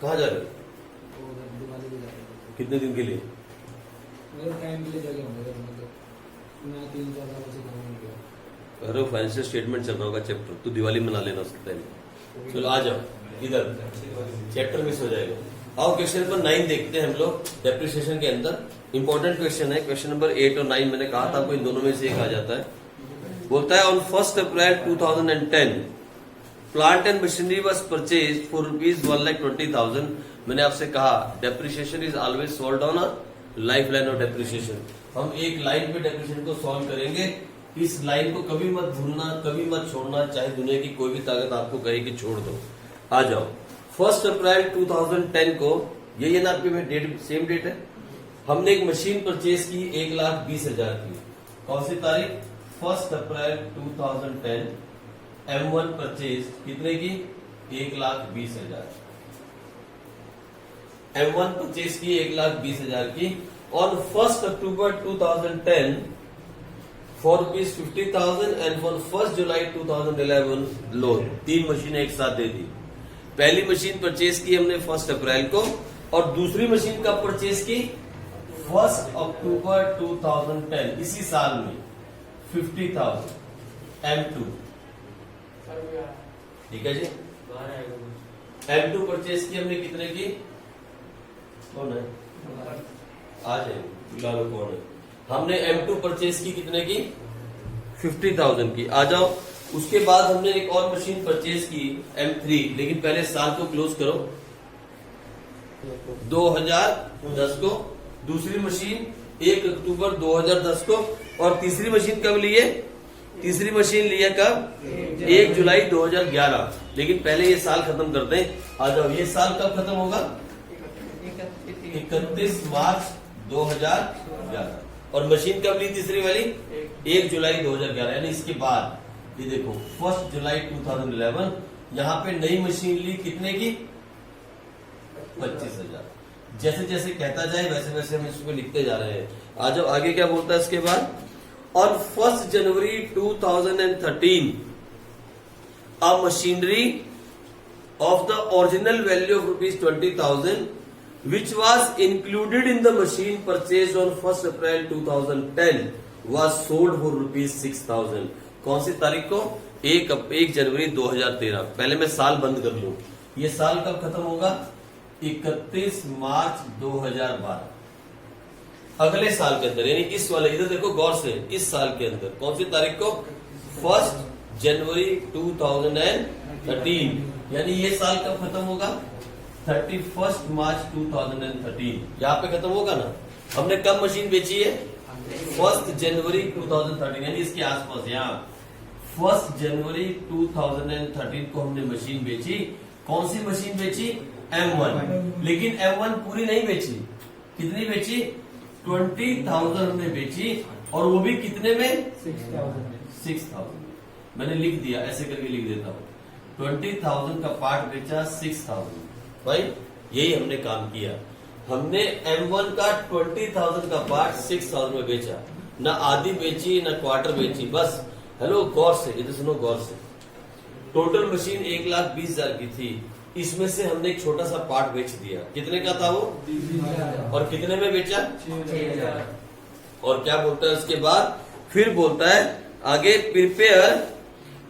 कहाँ जा रहे हो? वो उधर दिवाली को जा रहे हैं। कितने दिन के लिए? मेरे टाइम के लिए जगह होंगे मतलब मैं 3-4 सालों से गाँव में गया। अरे फाइनेंशियल स्टेटमेंट चल रहा होगा चैप्टर, तो दिवाली मना लेना उसके टाइम। चलो आ जाओ इधर, चैप्टर मिस हो जाएगा। आओ क्वेश्चन नंबर 9 देखते हैं हम लोग डेप्रिसिएशन के अंदर। इंपॉर्टेंट क्वेश्चन है, क्वेश्चन नंबर 8 और 9। मैंने कहा था आपको इन दोनों में से एक आ जाता है। बोलता है on 1 April 2010 plant and machinery was purchase for ₹1,20,000। मैंने आपसे कहा depreciation is always solve on a life line of depreciation. हम एक लाइन पे डेप्रिसिएशन को सॉल्व करेंगे। इस लाइन को कभी मत भूलना, कभी मत छोड़ना, चाहे दुनिया की कोई भी ताकत आपको कहे कि छोड़ दो। आ जाओ 1 अप्रैल 2010 को, यही है ना आपके में डेट, सेम डेट है। हमने एक मशीन परचेज की 1,20,000 की। कौन सी तारीख? 1 अप्रैल 2010। M1 परचेज कितने की? 1,20,000। M1 परचेज की 1,20,000 की। On 1 October 2010 for ₹50,000 and for 1 जुलाई 2011 लो 3 मशीनें एक साथ दे दी। पहली मशीन परचेज की हमने 1 अप्रैल को, और दूसरी मशीन कब परचेज की? 1 अक्टूबर 2010, इसी साल में 50,000 M2। ठीक है जी। M2 परचेज की हमने कितने की? कौन है? आ जाए फिलहाल कौन है? हमने M2 परचेज की कितने की? 50,000 की। आ जाओ उसके बाद हमने एक और मशीन परचेज की M3, लेकिन पहले साल को क्लोज करो 2010 को। दूसरी मशीन 1 अक्टूबर 2010 को, और तीसरी मशीन कब ली है? तीसरी मशीन लिया कब? 1 जुलाई 2011। लेकिन पहले ये साल खत्म करते हैं। आ जाओ ये साल कब खत्म होगा? 31 मार्च 2011। और मशीन कब ली तीसरी वाली? 1 जुलाई 2011, यानी इसके बाद। ये देखो 1 जुलाई 2011 यहाँ पे नई मशीन ली कितने की? 25,000। जैसे जैसे कहता जाए वैसे वैसे हम इसको लिखते जा रहे हैं। आ जाओ आगे क्या बोलता है इसके बाद। On 1 January 2013 a machinery of the original value of ₹20,000 which was included in the machine purchased on 1 April 2010 was sold for ₹6,000। कौन सी तारीख को? 1 जनवरी 2013। पहले मैं साल बंद कर लूं। ये साल कब खत्म होगा? 31 मार्च 2012। अगले साल के अंदर, यानी इस वाले, इधर देखो गौर से, इस साल के अंदर कौन सी तारीख को? 1 जनवरी 2013। यानी ये साल कब खत्म होगा? 31 मार्च 2013। यहाँ पे खत्म होगा ना। हमने कब मशीन बेची है? 1 जनवरी 2013, यानी इसके आसपास यहाँ 1 जनवरी 2013 को हमने मशीन बेची। कौन सी मशीन बेची? M1। लेकिन M1 पूरी नहीं बेची। कितनी बेची? 20,000 हमने बेची, और वो भी कितने में? 6,000। मैंने लिख दिया, ऐसे करके लिख देता हूँ। 20,000 का पार्ट बेचा 6,000। भाई यही हमने काम किया। हमने M1 का 20,000 का पार्ट 6,000 में बेचा। ना आधी बेची ना क्वार्टर बेची, बस। हेलो गौर से, इधर सुनो गौर से। टोटल मशीन 1,20,000 की थी। इसमें से हमने एक छोटा सा पार्ट बेच दिया। कितने का था वो? 20,000। और कितने में बेचा? 6,000। और क्या बोलता है उसके बाद? फिर बोलता है आगे,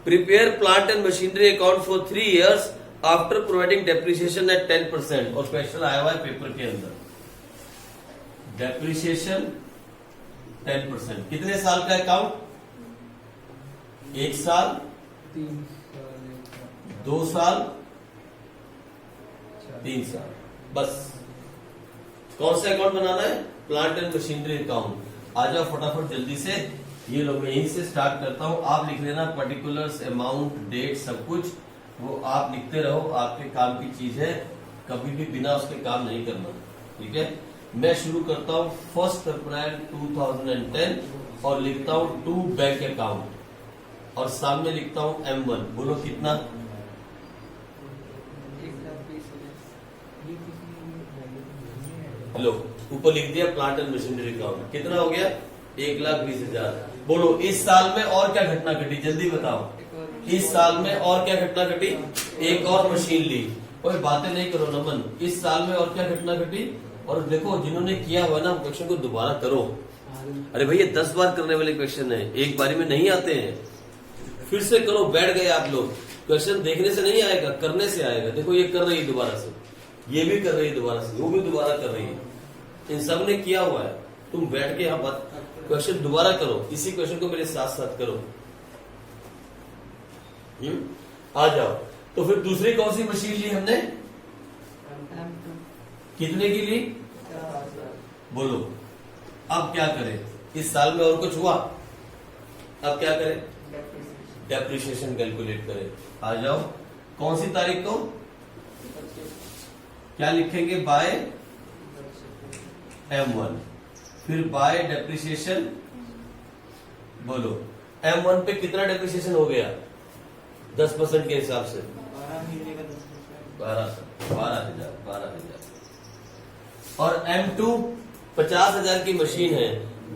prepare plant and machinery account for 3 years after providing depreciation at 10%। और क्वेश्चन आया हुआ है पेपर के अंदर। डेप्रिसिएशन 10%। कितने साल का अकाउंट? 1 साल, 2 साल, 3 साल, बस। कौन सा अकाउंट बनाना है? Plant and machinery account. आ जाओ फटाफट जल्दी से। ये लो मैं यहीं से स्टार्ट करता हूं। आप लिख लेना पर्टिकुलर्स, अमाउंट, डेट, सब कुछ वो आप लिखते रहो। आपके काम की चीज है, कभी भी बिना उसके काम नहीं करना। ठीक है, मैं शुरू करता हूं 1 अप्रैल 2010 और लिखता हूं 2 बैंक अकाउंट, और सामने लिखता हूं M1। बोलो कितना? हेलो, ऊपर लिख दिया प्लांट एंड मशीनरी अकाउंट। कितना हो गया? 1,20,000। बोलो इस साल में और क्या घटना घटी? जल्दी बताओ। इस साल में और क्या घटना घटी? एक और मशीन ली, कोई बातें नहीं करो नमन, इस साल में और क्या घटना घटी। और देखो जिन्होंने किया हुआ ना क्वेश्चन को दोबारा करो। अरे भैया 10 बार करने वाले क्वेश्चन है, एक बारी में नहीं आते हैं। फिर से करो, बैठ गए आप लोग। क्वेश्चन देखने से नहीं आएगा, करने से आएगा। देखो ये कर रही है दोबारा से, ये भी कर रही है दोबारा से, वो भी दोबारा कर रही है। इन सब ने किया हुआ है। तुम बैठ के यहाँ बात क्वेश्चन दोबारा करो, इसी क्वेश्चन को मेरे साथ साथ करो। आ जाओ। तो फिर दूसरी कौन सी मशीन ली हमने, कितने की ली बोलो। अब क्या करें, इस साल में और कुछ हुआ, अब क्या करें, डेप्रिसिएशन कैलकुलेट करें। आ जाओ, कौन सी तारीख को क्या लिखेंगे, बाय M1, फिर बाय डेप्रिसिएशन बोलो। M1 पे कितना डेप्रिसिएशन हो गया 10% के हिसाब से 12,000। और M2 50,000 की मशीन है,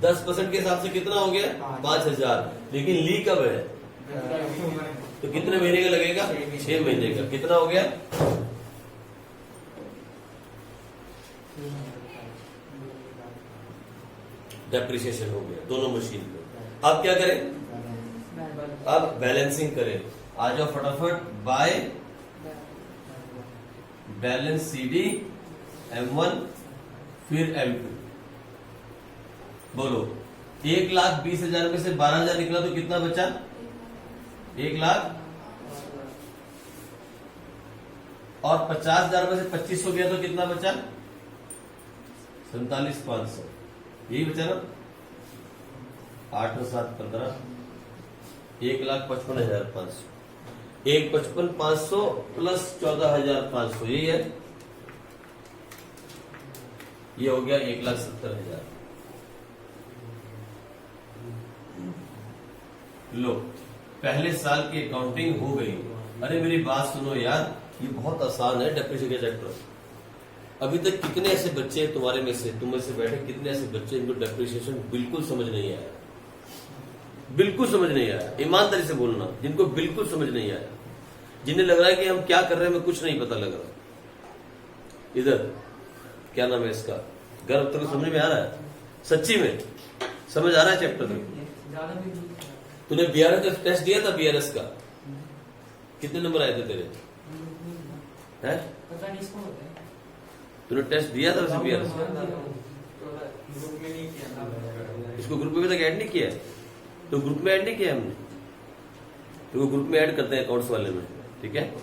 10% के हिसाब से कितना हो गया 5,000। लेकिन ली कब है, तो कितने महीने का लगेगा 6 महीने का। कितना हो गया, डेप्रिसिएशन हो गया दोनों मशीन पे। अब क्या करें, अब बैलेंसिंग करें। आ जाओ फटाफट, बाय बैलेंस CD M1 फिर M2 बोलो। 1,20,000 में से 12,000 निकला तो कितना बचा, 1 लाख। और 50,000 में से 2500 गया तो कितना बचा 47,500। यही बचा ना, 8 और 7 15, 1,55,500। 1,55,500 प्लस 14,500, यही है। ये हो गया 1,70,000। लो, पहले साल की अकाउंटिंग हो गई। अरे मेरी बात सुनो यार, ये बहुत आसान है डेप्रिसिएशन चैप्टर। अभी तक कितने ऐसे बच्चे हैं तुम्हारे में से, तुम में से बैठे कितने ऐसे बच्चे इनको डेप्रिसिएशन बिल्कुल समझ नहीं आया, बिल्कुल समझ नहीं आया। ईमानदारी से बोलना, जिनको बिल्कुल समझ नहीं आया, जिन्हें लग रहा है कि हम क्या कर रहे हैं, हमें कुछ नहीं पता लग रहा। इधर क्या नाम है इसका, गर्व तो समझ में आ रहा है, सच्ची में समझ आ रहा है चैप्टर में। तूने BRS टेस्ट दिया था, BRS का कितने नंबर आए थे तेरे, हैं? तूने टेस्ट दिया था वैसे BRS का? इसको ग्रुप में तक ऐड नहीं किया, तो ग्रुप में ऐड नहीं किया हमने, तो ग्रुप में ऐड करते हैं अकाउंट्स वाले में, ठीक है।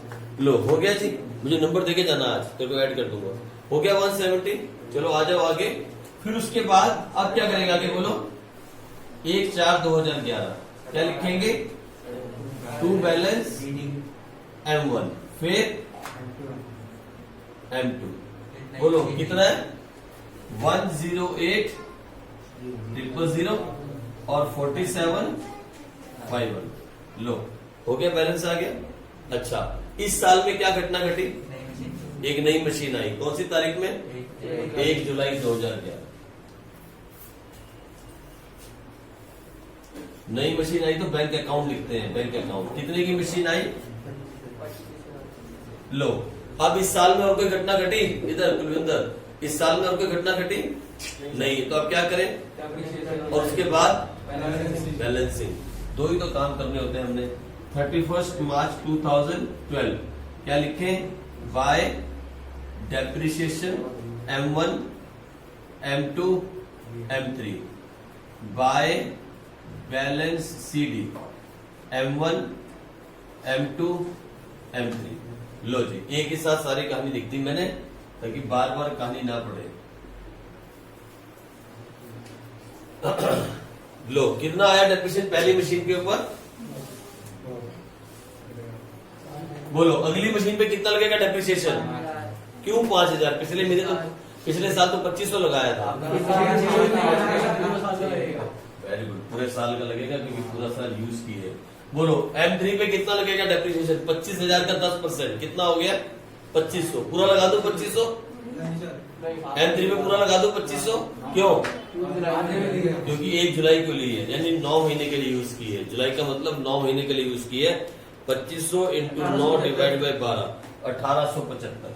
लो हो गया जी, मुझे नंबर देके जाना, आज तेरे को ऐड कर दूंगा। हो गया 170। चलो आ जाओ आगे। फिर उसके बाद अब क्या करेंगे आगे बोलो, 1/4/2011 क्या लिखेंगे, टू बैलेंस M1 फिर M2 बोलो कितना है 108,000 और 47,51। लो हो गया, बैलेंस आ गया। अच्छा, इस साल में क्या घटना घटी, एक नई मशीन आई। कौन सी तारीख में, 1 जुलाई 2011। नई मशीन आई तो बैंक अकाउंट लिखते हैं, बैंक अकाउंट। कितने की मशीन आई, लो। अब इस साल में और कोई घटना घटी, इधर कुलविंदर, इस साल में और कोई घटना घटी नहीं, तो अब क्या करें, और उसके बाद बैलेंसिंग। दो ही तो काम करने होते हैं हमने। 31 मार्च 2012 क्या लिखें, bye depreciation M1 M2 M3 by balance CD M1 M2 M3। लो जी, एक ही साथ सारी कहानी लिखती मैंने, ताकि बार बार कहानी ना पड़े। लो कितना आया डेप्रिसिएशन पहली मशीन के ऊपर, बोलो। अगली मशीन पे कितना लगेगा डेप्रिसिएशन, क्यों 5,000, पिछले साल तो 2,500 लगाया था। वेरी गुड, पूरे साल का लगेगा क्योंकि पूरा साल यूज की है। बोलो M3 पे कितना लगेगा डेप्रिसिएशन, 25,000 का 10% कितना हो गया 2,500। पूरा लगा दो 2,500, M3 पे पूरा लगा दो 2,500। क्यों, क्योंकि 1 जुलाई को ली है, यानी 9 महीने के लिए यूज की है। जुलाई का मतलब 9 महीने के लिए यूज की है। 2,500 × 9 डिवाइड बाय 12, 1875।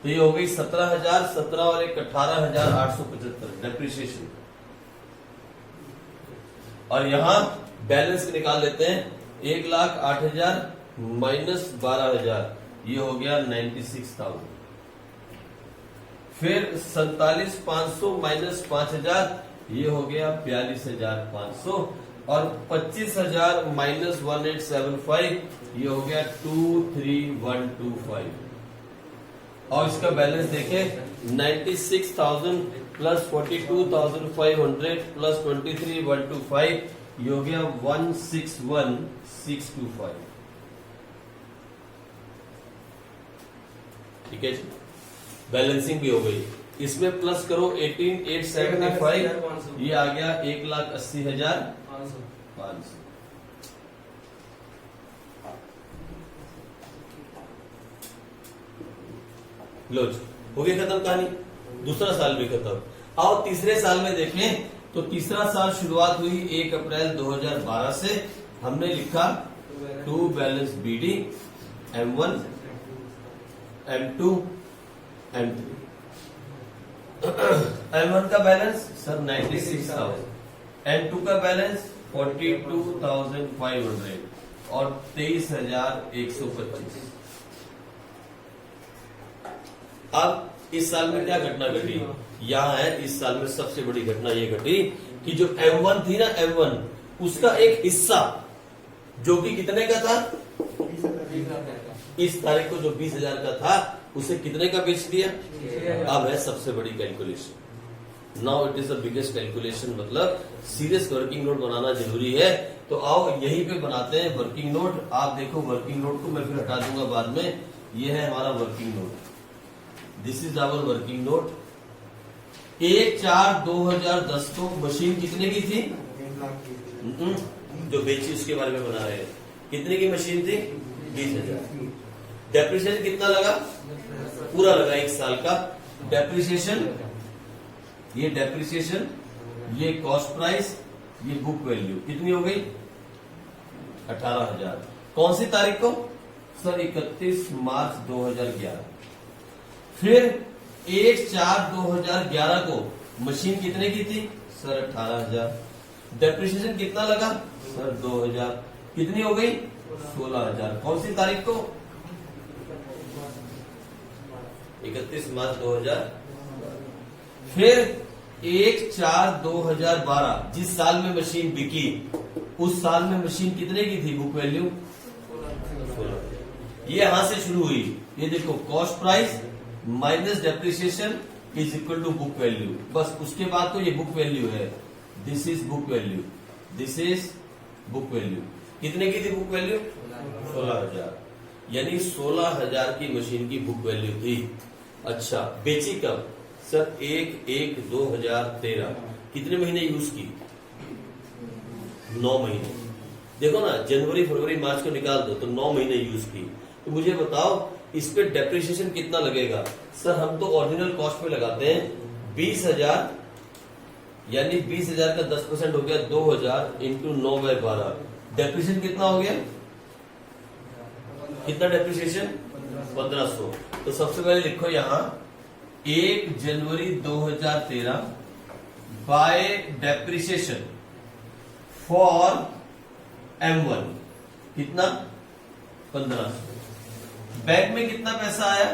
तो ये हो गई 17,000, 17 और एक 18,875 डेप्रिसिएशन। और यहां बैलेंस निकाल लेते हैं, 1,08,000 माइनस 12,000, ये हो गया 96,000। फिर 47,500 माइनस 5,000, ये हो गया 42,500। और 25,000 माइनस 1875, ये हो गया 23,125। और इसका बैलेंस देखें, 96,000 प्लस 42,500 प्लस 23,125, ये हो गया 161,625। ठीक है जी, बैलेंसिंग भी हो गई। इसमें प्लस करो 18,875, ये आ गया 1,80,500। लो जी, हो गई खत्म कहानी। दूसरा साल भी खत्म। आओ तीसरे साल में देखें, तो तीसरा साल शुरुआत हुई 1 अप्रैल 2012 से। हमने लिखा to balance BD, M1, M2, M3। M1 का बैलेंस सर 96,000, M2 का बैलेंस 42,500 और 23,125। अब इस साल में क्या घटना घटी, यहां है इस साल में सबसे बड़ी घटना ये घटी कि जो M1 थी ना, M1 उसका एक हिस्सा जो कि कितने का था, इस तारीख को जो 20,000 का था, उसे कितने का बेच दिया। अब है सबसे बड़ी calculation. Now it is the biggest calculation, मतलब सीरियस वर्किंग नोट बनाना जरूरी है। तो आओ यहीं पे बनाते हैं वर्किंग नोट। आप देखो वर्किंग नोट को मैं फिर हटा दूंगा बाद में। ये है हमारा working note, this is our working note. 1/4/2010 को मशीन कितने की थी, जो बेची उसके बारे में बना रहे हैं। कितने की मशीन थी, 20,000। डेप्रिसिएशन कितना लगा, पूरा लगा 1 साल का डेप्रिसिएशन। ये डेप्रिसिएशन, ये कॉस्ट प्राइस, ये बुक वैल्यू कितनी हो गई, 18,000। कौन सी तारीख को सर, 31 मार्च 2011। फिर 1/4/2011 को मशीन कितने की थी सर, 18,000। डेप्रिसिएशन कितना लगा सर, 2,000। कितनी हो गई, 16,000। कौन सी तारीख को, 31 मार्च 2000। फिर 1/4/2012, जिस साल में मशीन बिकी, उस साल में मशीन कितने की थी, बुक वैल्यू 16। ये यहां से शुरू हुई। ये देखो, cost price minus depreciation is equal to book value. बस उसके बाद तो ये बुक वैल्यू है। This is book value, this is book value. कितने की थी बुक वैल्यू, 16,000। यानी 16,000 की मशीन की बुक वैल्यू थी। अच्छा, बेची कब सर, 1/1/2013। कितने महीने यूज की, 9 महीने। देखो ना, जनवरी फरवरी मार्च को निकाल दो तो 9 महीने यूज की। तो मुझे बताओ इस पे डेप्रिसिएशन कितना लगेगा। सर हम तो ओरिजिनल कॉस्ट पे लगाते हैं 20,000, यानी 20,000 का 10% हो गया 2,000 इंटू 9/12। डेप्रिसिएशन कितना हो गया, कितना डेप्रिसिएशन, 1,500। तो सबसे पहले लिखो यहां 1 जनवरी 2013 बाय डेप्रिसिएशन फॉर M1 कितना, 1,500। बैंक में कितना पैसा आया,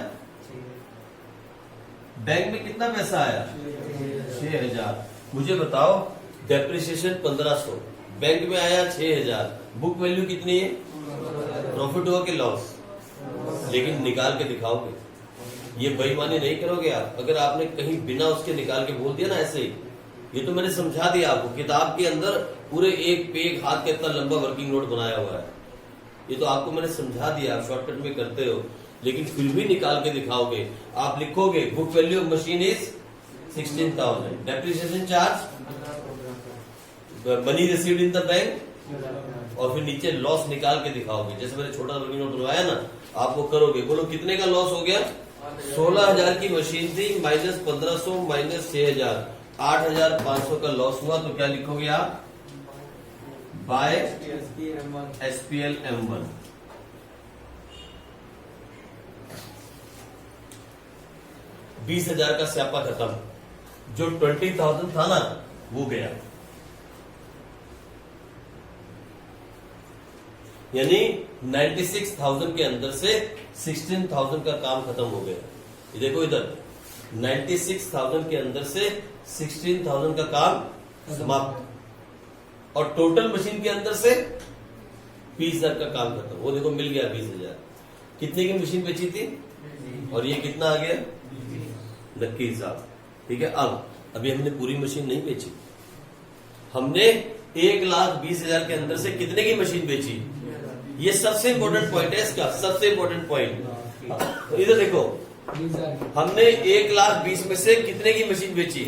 बैंक में कितना पैसा आया, 6,000। मुझे बताओ डेप्रिसिएशन 1,500, बैंक में आया 6,000, बुक वैल्यू कितनी है, प्रॉफिट हुआ कि लॉस, लेकिन निकाल के दिखाओगे। ये बेईमानी नहीं करोगे आप। अगर आपने कहीं बिना उसके निकाल के बोल दिया ना ऐसे ही, ये तो मैंने समझा दिया आपको। किताब के अंदर पूरे एक पे एक हाथ का इतना लंबा वर्किंग नोट बनाया हुआ है। ये तो आपको मैंने समझा दिया, आप शॉर्टकट में करते हो, लेकिन फिर भी निकाल के दिखाओगे। आप लिखोगे book value of machine is 16,000, depreciation charge, money received in the bank, और फिर नीचे लॉस निकाल के दिखाओगे। जैसे मैंने छोटा वर्किंग नोट बनवाया ना, आप वो करोगे। बोलो कितने का लॉस हो गया, 16,000 की मशीन थी, माइनस 1,500 माइनस 6,000, 8,500 का लॉस हुआ। तो क्या लिखोगे आप, बाय SPL M1। 20,000 का स्यापा खत्म, जो 20,000 था ना वो गया, यानी 96,000 के अंदर से 16,000 का काम खत्म हो गया। ये देखो इधर 96,000 के अंदर से 16,000 का काम समाप्त, और टोटल मशीन के अंदर से 20,000 का काम खत्म। वो देखो मिल गया 20,000। कितने की मशीन बेची थी और ये कितना आ गया 21 साहब, ठीक है। अब अभी हमने पूरी मशीन नहीं बेची, हमने 1,20,000 के अंदर से कितने की मशीन बेची, ये सबसे इंपॉर्टेंट पॉइंट है इसका, सबसे इंपॉर्टेंट पॉइंट। तो इधर देखो, 20,000 की। हमने 1,20,000 में से कितने की मशीन बेची,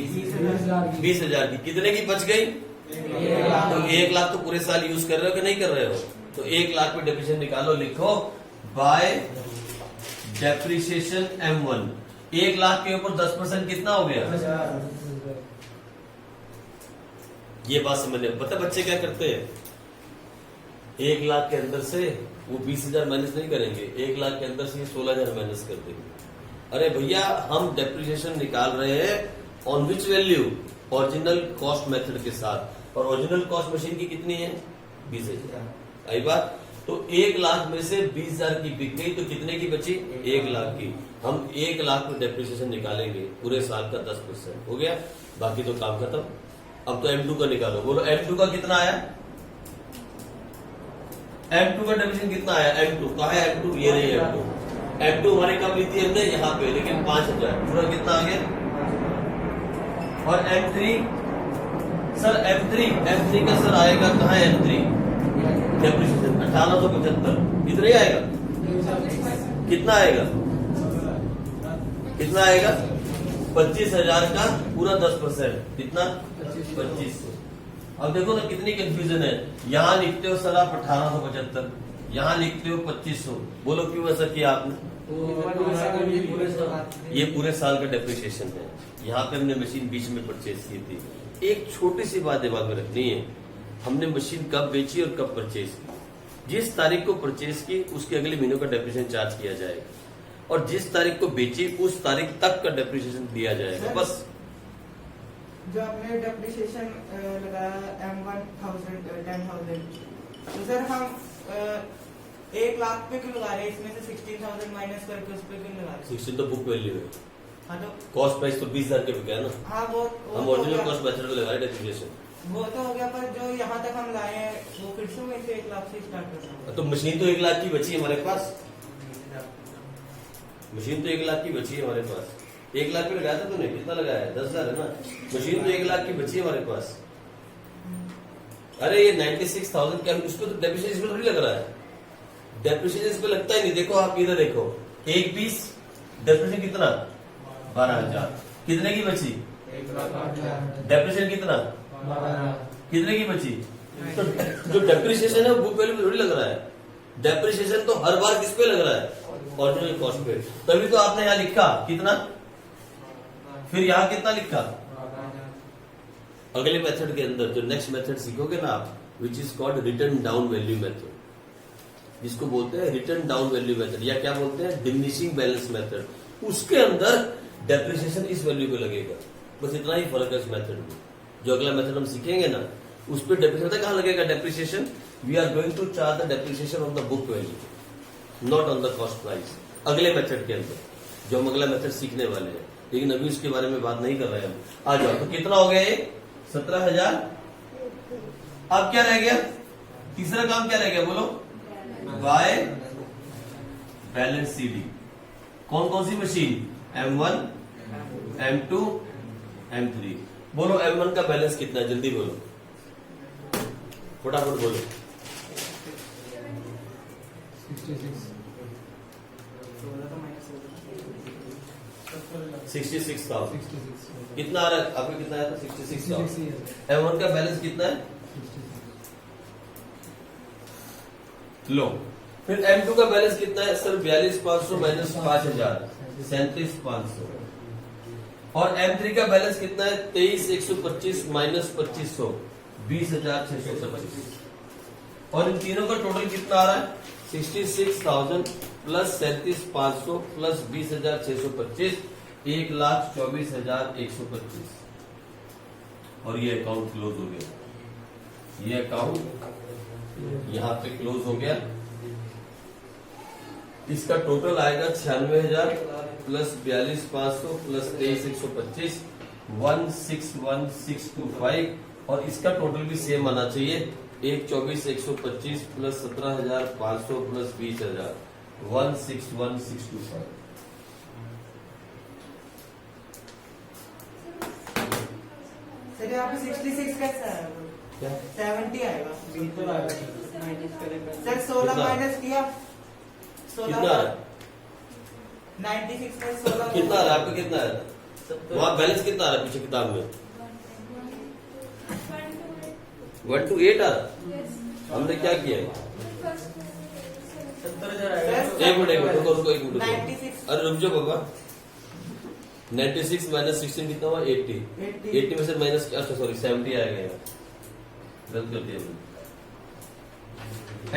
20,000 की। कितने की बच गई, तो 1,00,000 तो पूरे साल यूज कर रहे हो कि नहीं कर रहे हो, तो 1,00,000 पे डेप्रिसिएशन निकालो, लिखो बाय डेप्रिसिएशन M1। 1,00,000 के ऊपर 10% कितना हो गया, ये बात समझने। पता बच्चे क्या करते हैं, 1,00,000 के अंदर से वो 20,000 माइनस नहीं करेंगे, 1,00,000 के अंदर से 16,000 माइनस कर देंगे। अरे भैया हम डेप्रिसिएशन निकाल रहे हैं on which value, original cost method के साथ, और ओरिजिनल कॉस्ट मशीन की कितनी है 20,000। आई बात। तो 1,00,000 में से 20,000 की बिक गई, तो कितने की बची 1,00,000 की। हम 1,00,000 पे डेप्रिसिएशन निकालेंगे, पूरे साल का 10% हो गया, बाकी तो काम खत्म। अब तो M2 का निकालो, बोलो M2 का कितना आया, M2 का डेप्रिसिएशन कितना आया, M2 कहा है, M2 ये नहीं M2, M2 हमारे कब ली थी हमने यहाँ पे, लेकिन 5,000 पूरा कितना आ गया। और M3 सर, M3 का सर आएगा कहाँ है M3 डेप्रिसिएशन 1875, इतना ही आएगा। कितना आएगा, कितना आएगा 25,000 का पूरा 10%, कितना 2500। अब देखो ना कितनी कंफ्यूजन है, यहाँ लिखते हो सर आप 1875, यहाँ लिखते हो 2500, बोलो क्यों ऐसा किया आपने। ये पूरे साल का डेप्रिसिएशन है, यहाँ पे हमने मशीन बीच में परचेज की थी। एक छोटी सी बात दिमाग में रखनी है, हमने मशीन कब बेची और कब परचेज की। जिस तारीख को परचेज की उसके अगले महीनों का डेप्रिसिएशन चार्ज किया जाएगा, और जिस तारीख को बेची उस तारीख तक का डेप्रिसिएशन दिया जाएगा, बस। जो आपने डेप्रिसिएशन लगाया M1 10,000, तो सर हम 1,00,000 पे क्यों लगा रहे हैं, इसमें से 16,000 माइनस करके उस पे क्यों लगा रहे हैं। 16 तो बुक वैल्यू है, हाँ तो कॉस्ट प्राइस तो 20,000 के बिका है ना, हाँ वो हम तो ओरिजिनल हो कॉस्ट गया, मेथड को लगाए डेप्रिसिएशन। वो तो हो गया, पर जो यहाँ तक हम लाए हैं वो फिर से वैसे 1,00,000 से स्टार्ट करना होगा। तो मशीन तो 1,00,000 की बची है हमारे पास, मशीन तो 1,00,000 की बची है हमारे पास। 1,00,000 पे लगाया था तूने, कितना लगाया है 10,000 है ना, मशीन तो 1,00,000 की बची है हमारे पास। अरे ये 96,000 क्या, उसको तो डेप्रिसिएशन इसमें थोड़ी लग रहा है, डेप्रिसिएशन इस पे लगता ही नहीं। देखो आप इधर देखो, एक पीस डेप्रिसिएशन कितना 12,000, कितने की बची डेप्रिसिएशन कितना, कितने की बची। तो जो डेप्रिसिएशन है वो बुक वैल्यू पे थोड़ी लग रहा है, डेप्रिसिएशन तो हर बार किस पे लग रहा है, ओरिजिनल कॉस्ट पे। तभी तो आपने यहाँ लिखा कितना, फिर यहाँ कितना लिखा। अगले मेथड के अंदर जो नेक्स्ट मेथड सीखोगे ना आप, which is called return down value method, जिसको बोलते हैं रिटर्न डाउन वैल्यू मेथड, या क्या बोलते हैं डिमिनिशिंग बैलेंस मेथड। उसके अंदर डेप्रिसिएशन इस वैल्यू पे लगेगा, बस इतना ही फर्क है इस मेथड में। जो अगला मेथड हम सीखेंगे ना, उस पर डेप्रिसिएशन कहाँ लगेगा depreciation, we are going to charge the depreciation on the book value, not on the cost price. अगले मेथड के अंदर जो हम अगला मेथड सीखने वाले हैं, लेकिन अभी उसके बारे में बात नहीं कर रहे हैं हम। आ जाओ, तो कितना हो गया ये 17,000। अब क्या रह गया, तीसरा काम क्या रह गया बोलो, बाय बैलेंस CD। कौन कौन सी मशीन, M1 M2 M3। बोलो M1 का बैलेंस कितना है, जल्दी बोलो, फटाफट बोलो। 66,000 कितना आ रहा है आपको, कितना आया था 66,000। M1 का बैलेंस कितना है, लो। फिर M2 का बैलेंस कितना है सर, 42,500 माइनस 5,000 37,500। और M3 का बैलेंस कितना है, 23,125 माइनस 2,500 20,625। और इन तीनों का टोटल कितना आ रहा है 66,000 प्लस 37,500 प्लस 20,625 1,24,125 और ये अकाउंट क्लोज हो गया। ये अकाउंट यहां पे क्लोज हो गया। इसका टोटल आएगा 96,000 प्लस 42,500 प्लस 23,125 161,625 और इसका टोटल भी सेम आना चाहिए 1,24,125 प्लस 17,500 प्लस 20,000 161,625। सर यहाँ पे 66 कैसा आएगा? क्या 70 आएगा। बिल्कुल आएगा। सर 16 कितना? माइनस किया कितना आ 16 रहा है? 96 में 16 कितना आ रहा है आपका? कितना आ रहा है वहाँ बैलेंस? कितना आ रहा है पीछे किताब में? 1 to 8 आ रहा है। हमने क्या किया है? 70,000 आएगा। एक मिनट रुको रुको एक मिनट रुको। 96 अरे रुक जाओ बाबा। 96 माइनस 16 कितना हुआ? 80 में से माइनस, अच्छा सॉरी 70 आएगा यार, गलत कर दिया मैंने।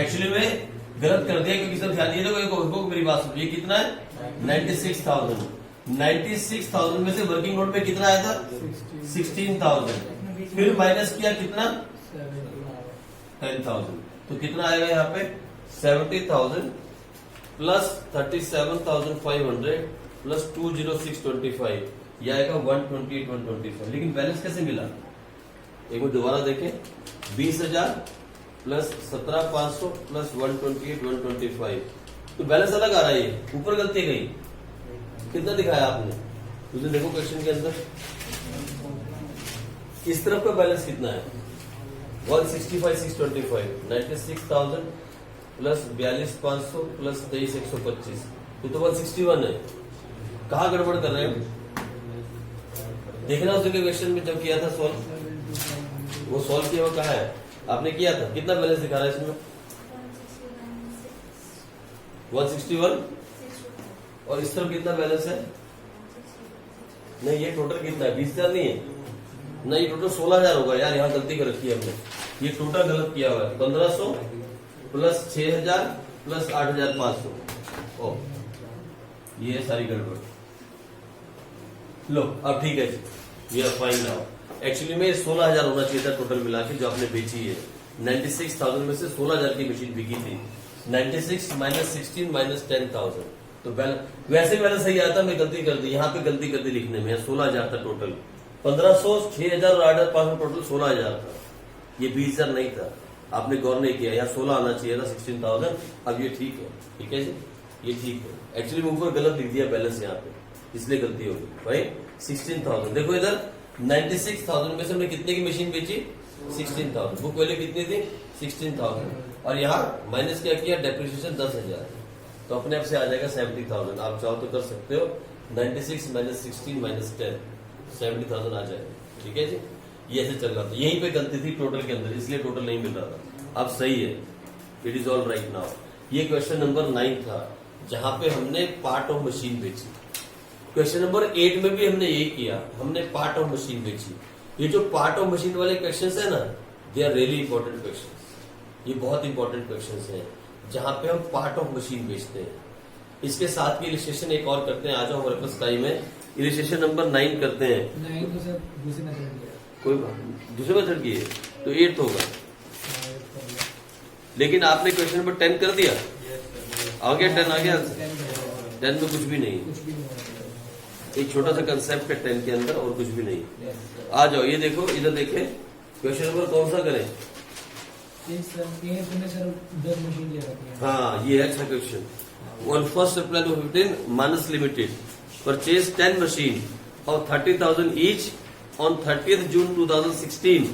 एक्चुअली में गलत कर दिया क्योंकि सब ध्यान दिए। देखो मेरी बात सुनो, ये कितना है? 96,000। 96,000 में से वर्किंग नोट में कितना आया था? 16,000। फिर माइनस किया कितना? 10,000। तो कितना आएगा यहाँ पे? 70,000 प्लस 37,500 प्लस 20625, यह आएगा 128,125। लेकिन बैलेंस कैसे मिला? एक बार दोबारा देखें। 20,000 प्लस 17,500 प्लस 128,125, तो बैलेंस अलग आ रहा है। ये ऊपर गलती गई। कितना दिखाया आपने? मुझे देखो क्वेश्चन के अंदर इस तरफ का बैलेंस कितना है? 165,625। 96,000 प्लस 42,500 प्लस 23,125, तो 161 है। कहाँ गड़बड़ कर रहे हैं? देखना उस क्वेश्चन में जब किया था सॉल्व, वो सॉल्व किया हुआ कहाँ है? आपने किया था। कितना बैलेंस दिखा रहा है इसमें? 161। और इस तरफ कितना बैलेंस है? नहीं, ये टोटल कितना है? 20,000 नहीं है। नहीं, टोटल 16,000 होगा यार। यहाँ गलती कर रखी है हमने, ये टोटल गलत किया हुआ है। 1,500 प्लस 6,000 प्लस 8,500। ओ, ये है सारी गड़बड़। लो अब ठीक है, we are fine now. Actually में 16,000 होना चाहिए था टोटल मिला के जो आपने बेची है। 96,000 में से 16,000 की मशीन बिकी थी। 96 माइनस 16 माइनस 10,000, तो वैसे बैलेंस सही आता। मैं गलती कर दी, यहाँ पे गलती कर दी लिखने में। 16,000 था टोटल। 1,500, 6,000 और 8,500 टोटल 16,000 था। ये 20,000 नहीं था, आपने गौर नहीं किया। यहाँ 16 आना चाहिए था, 16,000। अब ये ठीक है, ठीक है जी, ये ठीक है। एक्चुअली ऊपर गलत लिख दिया बैलेंस यहाँ पे, इसलिए गलती होगी भाई। 16,000 देखो इधर। 96,000 में से हमने कितने की मशीन बेची? 16,000। बुक वैल्यू कितनी थी? 16,000। और यहाँ माइनस क्या किया? डेप्रिसिएशन 10,000, तो अपने आप से आ जाएगा 70,000। आप चाहो तो कर सकते हो। 96 माइनस 16 माइनस 10, 70,000 आ जाएगा। ठीक है जी, ये ऐसे चल रहा था। यहीं पे गलती थी टोटल के अंदर, इसलिए टोटल नहीं मिल रहा था। अब सही है, it is all right now. ये क्वेश्चन नंबर 9 था, जहां पे हमने पार्ट ऑफ मशीन बेची। क्वेश्चन नंबर 8 में भी हमने ये किया, हमने पार्ट ऑफ मशीन बेची। ये जो पार्ट ऑफ मशीन वाले क्वेश्चंस है ना, they are really important questions. ये बहुत इंपॉर्टेंट क्वेश्चंस हैं, जहां पे हम पार्ट ऑफ मशीन बेचते हैं। इसके साथ की इलिस्ट्रेशन एक और करते हैं। आ जाओ, हमारे पास टाइम है। इलिस्ट्रेशन नंबर 9 करते हैं। 9 तो सर दूसरे मेथड किया। कोई दूसरे मेथड की है तो 8 होगा। लेकिन आपने क्वेश्चन नंबर 10 कर दिया। आ गया 10 आ गया। 10 में कुछ भी नहीं, कुछ भी नहीं होता। एक छोटा सा कंसेप्ट है 10 के अंदर, और कुछ भी नहीं। आ जाओ, ये देखो, इधर देखें। क्वेश्चन नंबर कौन सा करें? सर 10 मशीन ले रखी है। हाँ, ये है अच्छा question. On 1st April 2015, Manus Limited purchased 10 machine of 30,000 each on 30th June 2016.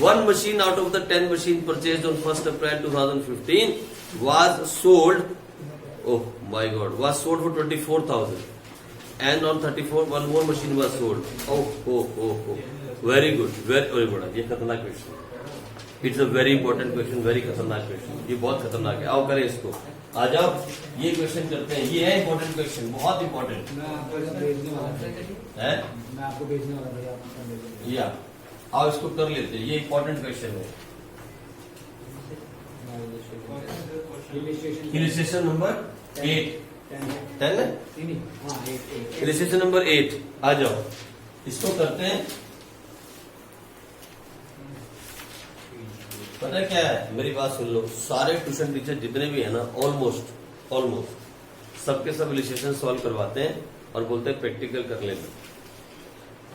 One machine out of the 10 machine purchased on 1st April 2015 was sold. Oh my God, was sold for 24,000. And on 34, one more machine was sold. Oh. Very good, very बड़ा। ये खतरनाक question. It's a very important question, very खतरनाक question. ये बहुत खतरनाक है। आओ करें इसको। आ जाओ, ये क्वेश्चन करते हैं। ये है इंपॉर्टेंट क्वेश्चन, बहुत इंपॉर्टेंट मैं आपको भेजने वाला था। है। मैं आपको भेजने वाला था, आप कर लीजिए। या आओ इसको कर लेते हैं। ये इंपॉर्टेंट क्वेश्चन है। Illustration number 8। 10 है। इलिस्ट्रेशन नंबर 8 आ जाओ, इसको करते हैं। पता क्या है, मेरी बात सुन लो, सारे ट्यूशन टीचर जितने भी है ना, ऑलमोस्ट सबके सब इलिस्ट्रेशन सॉल्व करवाते हैं और बोलते हैं प्रैक्टिकल कर लेना।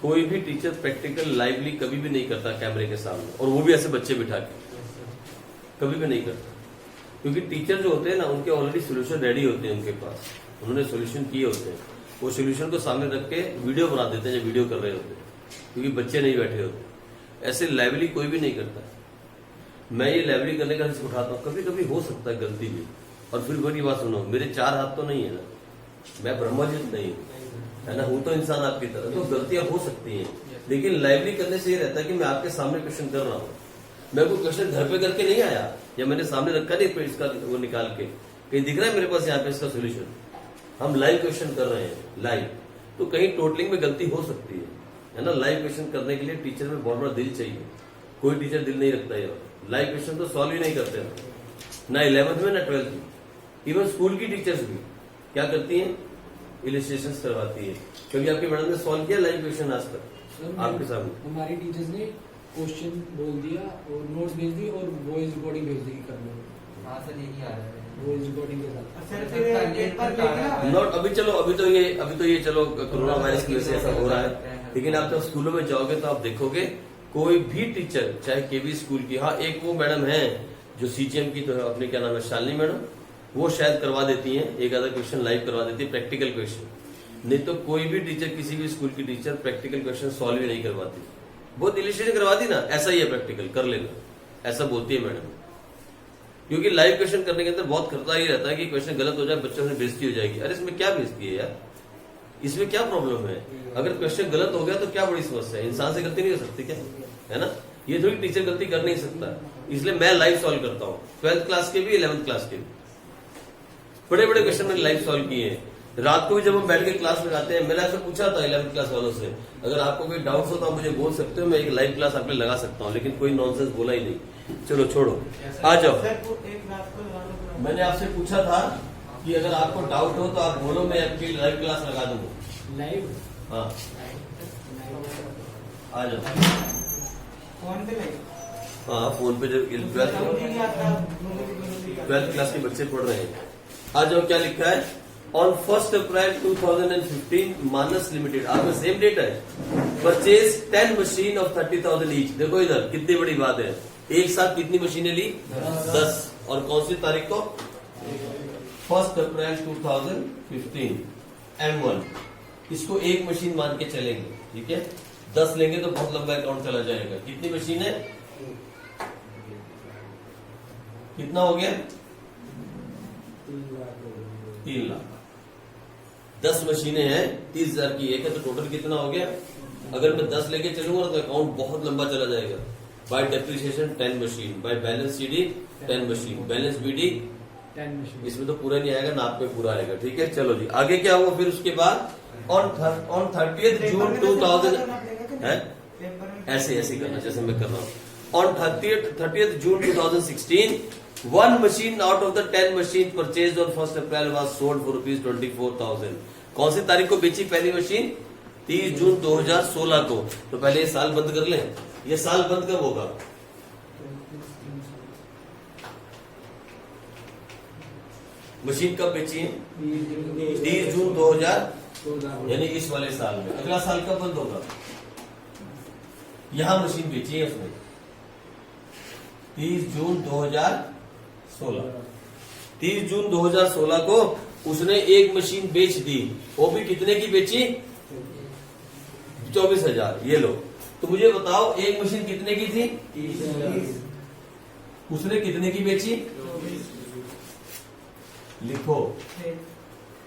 कोई भी टीचर प्रैक्टिकल लाइवली कभी भी नहीं करता कैमरे के सामने, और वो भी ऐसे बच्चे बिठा के कभी भी नहीं करता। क्योंकि टीचर जो होते हैं ना, उनके ऑलरेडी सोल्यूशन रेडी होते हैं उनके पास, उन्होंने सोल्यूशन किए होते हैं। वो सोल्यूशन को सामने रख के वीडियो बना देते हैं जब वीडियो कर रहे होते हैं, क्योंकि बच्चे नहीं बैठे होते। ऐसे लाइवली कोई भी नहीं करता। मैं ये लाइवली करने का रिस्क उठाता हूँ, कभी कभी हो सकता है गलती भी। और फिर बड़ी बात सुनो, मेरे 4 हाथ तो नहीं है ना, मैं ब्रह्मजित नहीं हूँ, है ना, हूं तो इंसान आपकी तरह, तो गलतियां हो सकती हैं। लेकिन लाइवली करने से ये रहता है कि मैं आपके सामने क्वेश्चन कर रहा हूँ। मैं कोई क्वेश्चन घर पे करके नहीं आया, या मैंने सामने रखा नहीं इसका वो निकाल के, कहीं दिख रहा है मेरे पास यहाँ पे इसका सोल्यूशन। हम लाइव क्वेश्चन कर रहे हैं लाइव, तो कहीं टोटलिंग में गलती हो सकती है ना। लाइव क्वेश्चन करने के लिए टीचर में बहुत बड़ा दिल चाहिए। कोई टीचर दिल नहीं रखता यार, लाइव क्वेश्चन तो सॉल्व ही नहीं करते ना 11th में ना 12th में। इवन स्कूल की टीचर्स भी क्या करती हैं, इलिस्ट्रेशंस करवाती है। कभी आपकी मैडम ने सॉल्व किया लाइव क्वेश्चन आज तक आपके सामने? हमारी टीचर्स ने क्वेश्चन बोल दिया और नोट्स भेज दी और वॉइस रिकॉर्डिंग भेज दी कर लो, वहाँ से लेके आ रहे हैं वॉइस रिकॉर्डिंग के साथ। सर फिर पेपर लेके नोट अभी चलो, अभी तो ये चलो कोरोना वायरस की वजह से ऐसा हो रहा है। लेकिन आप जब स्कूलों में जाओगे तो आप देखोगे कोई भी टीचर, चाहे केवी स्कूल की, हाँ एक वो मैडम है जो सीजीएम की, तो अपने क्या नाम है, शालिनी मैडम, वो शायद करवा देती हैं, एक आधा क्वेश्चन लाइव करवा देती है, प्रैक्टिकल क्वेश्चन। नहीं तो कोई भी टीचर, किसी भी स्कूल की टीचर प्रैक्टिकल क्वेश्चन सॉल्व ही नहीं करवाती। बहुत इलिस्ट्रेशन करवा दी ना, ऐसा ही है प्रैक्टिकल कर लेना, ऐसा बोलती है मैडम। क्योंकि लाइव क्वेश्चन करने के अंदर बहुत खतरा ही रहता है कि क्वेश्चन गलत हो जाए, बच्चों से बेइज्जती हो जाएगी। अरे इसमें क्या बेइज्जती है यार, इसमें क्या प्रॉब्लम है? अगर क्वेश्चन गलत हो गया तो क्या बड़ी समस्या है? इंसान से गलती नहीं हो सकती क्या, है ना? ये थोड़ी टीचर गलती कर नहीं सकता, इसलिए मैं लाइव सॉल्व करता हूँ। 12th क्लास के भी, 11th क्लास के भी बड़े बड़े क्वेश्चन मैंने लाइव सॉल्व किए हैं। रात को भी जब हम बैठ के क्लास लगाते हैं, मैंने आपसे पूछा था 11th क्लास वालों से, अगर आपको कोई डाउट्स हो तो आप मुझे बोल सकते हो, मैं एक लाइव क्लास आप पे लगा सकता हूँ। लेकिन कोई नॉनसेंस बोला ही नहीं। चलो छोड़ो, आ जाओ। मैंने आपसे पूछा था कि अगर आपको डाउट हो तो आप बोलो, मैं आपकी लाइव क्लास लगा दूंगा। लाइव, हाँ आ जाओ। फोन पे हाँ फोन पे जो 12th क्लास के बच्चे पढ़ रहे हैं, आ जाओ। क्या लिखा है? ऑन 1 अप्रैल 2015 मानस लिमिटेड, आपका सेम डेट है, परचेज 10 मशीन ऑफ 30,000 ईच। देखो इधर कितनी बड़ी बात है, एक साथ कितनी मशीनें ली? 10। और कौन सी तारीख को? 1 अप्रैल 2015 M1। इसको एक मशीन मान के चलेंगे, ठीक है? 10 लेंगे तो बहुत लंबा अकाउंट चला जाएगा। कितनी मशीन है? कितना हो गया? 3 लाख। 10 मशीनें हैं, 30,000 की एक है, तो टोटल कितना हो गया? अगर मैं 10 लेके चलूंगा तो अकाउंट बहुत लंबा चला जाएगा। By depreciation 10 machine, by balance CD 10 machine, balance BD 10 machine. इसमें तो पूरा नहीं आएगा, नाप पे पूरा आएगा, ठीक है? चलो जी, आगे क्या हुआ फिर उसके बाद? ऑन 30th जून 2000 है, ऐसे ऐसे करना जैसे मैं कर रहा हूँ। On 30th June 2016, 1 machine out of the 10 machine purchased on 1 April was sold for ₹24,000। कौन सी तारीख को बेची पहली मशीन? 30 जून 2016 को। तो पहले ये साल बंद कर लें। ये साल बंद कब होगा? मशीन कब बेची है? 30 जून 2000, यानी इस वाले साल में। अगला साल कब बंद होगा? यहां मशीन बेची है उसने 30 जून 2016। 30 जून 2016 को उसने एक मशीन बेच दी। वो भी कितने की बेची? 24,000। ये लो, तो मुझे बताओ एक मशीन कितने की थी? 30। उसने कितने की बेची? लिखो,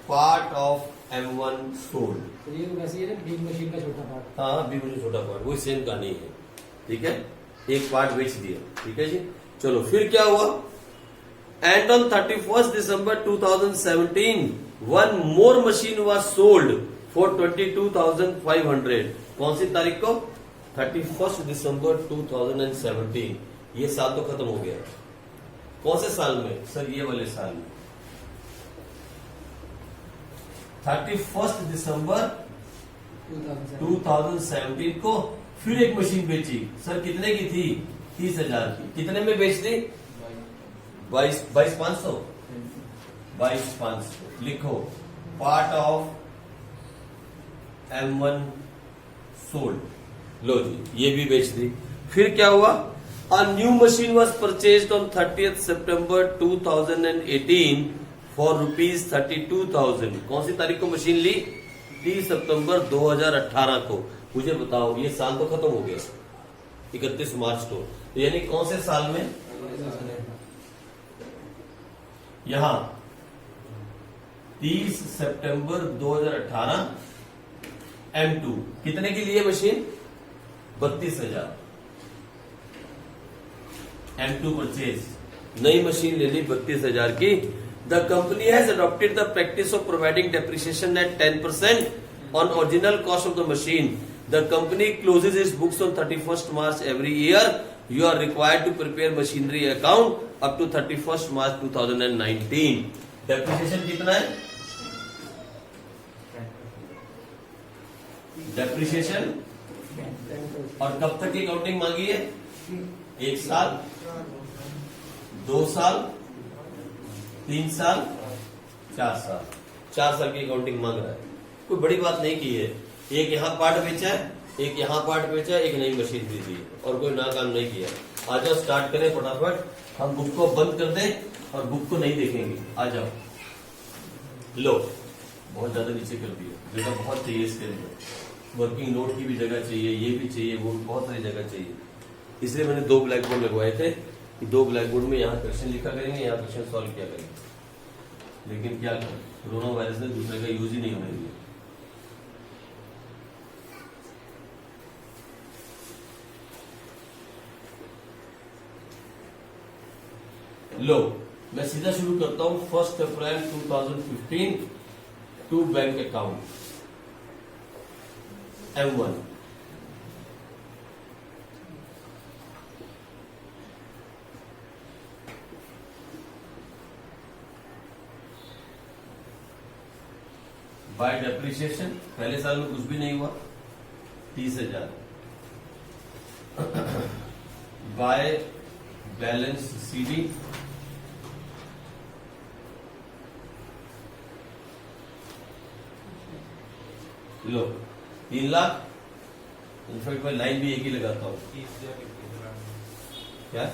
पार्ट ऑफ M1 सोल्ड। तो ये वैसे है ना, बिग मशीन का छोटा पार्ट। हाँ, बी मुझे छोटा पार्ट, वही सेम कहानी है, ठीक है? एक पार्ट बेच दिया, ठीक है जी। चलो फिर क्या हुआ? And on 31 December 2017 1 more machine was sold for 22,500। कौन सी तारीख को? 31 दिसंबर 2017। ये साल तो खत्म हो गया। कौन से साल में? सर ये वाले साल में। 31 दिसंबर 2017 को फिर एक मशीन बेची। सर कितने की थी? 30,000 की। कितने में बेच दी? 22,500। 22,500 लिखो। Part of M1 sold. लो जी, ये भी बेच दी। फिर क्या हुआ? A new machine was purchased on 30th September 2018 for rupees 32,000। कौन सी तारीख को मशीन ली? 30 सितंबर 2018 को। मुझे बताओ, ये साल तो खत्म हो गया, 31 मार्च को, तो यानी कौन से साल में? यहां 30 सितंबर 2018 M2 कितने की लिए मशीन? 32,000। M2 परचेज, नई मशीन ले ली 32,000 की। The company has adopted the practice of providing depreciation at 10% on original cost of the machine. The company closes its books on 31 March every year. You are required to prepare machinery account up to 31 March 2019। Depreciation कितना है? Depreciation और कब तक की accounting मांगी है? 1 साल, 2 साल, 3 साल, 4 साल। 4 साल की अकाउंटिंग मांग रहा है। कोई बड़ी बात नहीं की है। एक यहाँ पार्ट बेचा है, एक यहाँ पार्ट बेचा है, एक नई मशीन दी थी और कोई नया काम नहीं किया। आ जाओ, स्टार्ट करें फटाफट। हम बुक को बंद कर दें और बुक को नहीं देखेंगे। आ जाओ। लो, बहुत ज्यादा नीचे कर दिया, जगह बहुत चाहिए इसके अंदर। वर्किंग नोट की भी जगह चाहिए, ये भी चाहिए, वो बहुत सारी जगह चाहिए। इसलिए मैंने 2 ब्लैक बोर्ड लगवाए थे कि 2 ब्लैक बोर्ड में यहाँ क्वेश्चन लिखा करेंगे, यहाँ क्वेश्चन सॉल्व किया करेंगे। लेकिन क्या करें, कोरोना वायरस ने दूसरे का यूज ही नहीं होने दिया। लो, मैं सीधा शुरू करता हूं। 1 April 2015 to bank account M1। By depreciation, पहले साल में कुछ भी नहीं हुआ, 30,000। बाय बैलेंस सीडी, लो 3 लाख। इनफैक्ट मैं लाइन भी एक ही लगाता हूं। क्या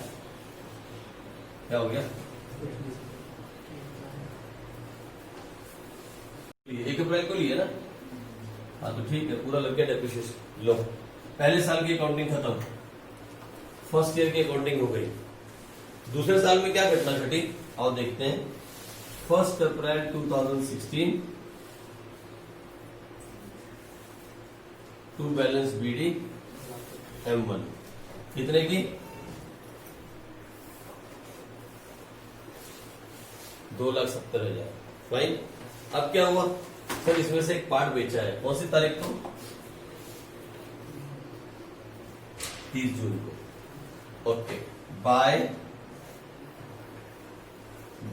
क्या हो गया? 1 अप्रैल को लिया ना? हाँ तो ठीक है, पूरा लग गया डेप्रिसिएशन। लो, पहले साल की अकाउंटिंग खत्म, फर्स्ट ईयर की अकाउंटिंग हो गई। दूसरे साल में क्या घटना घटी, आओ देखते हैं। 1 अप्रैल 2016 टू बैलेंस बीडी M1 कितने की? 2,70,000। फाइन। अब क्या हुआ? सर इसमें से एक पार्ट बेचा है, कौन सी तारीख को? 30 जून को। Okay. Bye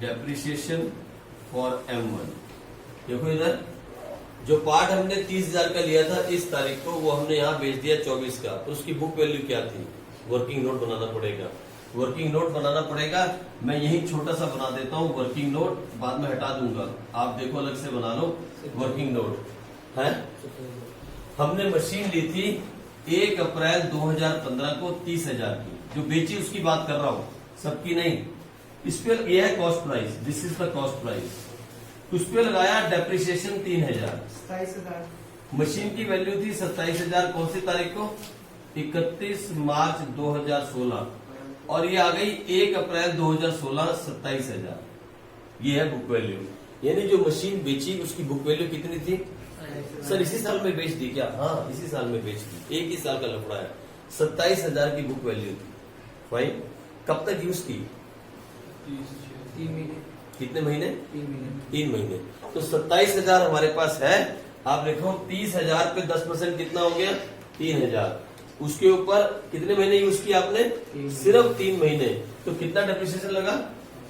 depreciation for M1। देखो इधर, जो पार्ट हमने 30,000 का लिया था इस तारीख को, वो हमने यहाँ बेच दिया 24 का। तो उसकी बुक वैल्यू क्या थी? वर्किंग नोट बनाना पड़ेगा। वर्किंग नोट बनाना पड़ेगा। मैं यही छोटा सा बना देता हूँ वर्किंग नोट, बाद में हटा दूंगा, आप देखो अलग से बना लो। वर्किंग नोट है, हमने मशीन ली थी 1 अप्रैल 2015 को 30,000 की, जो बेची उसकी बात कर रहा हूँ, सबकी नहीं। इस पे यह है cost price, this is the cost price. उस पे लगाया डेप्रिसिएशन 3,000। 27,000। मशीन की वैल्यू थी 27,000। कौन सी तारीख को? 31 मार्च 2016। और ये आ गई 1 अप्रैल 2016, 27,000। ये है बुक वैल्यू। यानी जो मशीन बेची उसकी बुक वैल्यू कितनी थी? सर इसी साल में बेच दी क्या? हाँ इसी साल में बेच दी, एक ही साल का लफड़ा है। 27,000 की बुक वैल्यू थी। फाइन। कब तक यूज की? 3 महीने। कितने महीने? 3 महीने। 3 महीने। तो 27,000 हमारे पास है। आप देखो 30,000 पे 10% कितना हो गया? 3,000। उसके ऊपर कितने महीने यूज किया आपने? सिर्फ 3 महीने। तो कितना डेप्रिसिएशन लगा?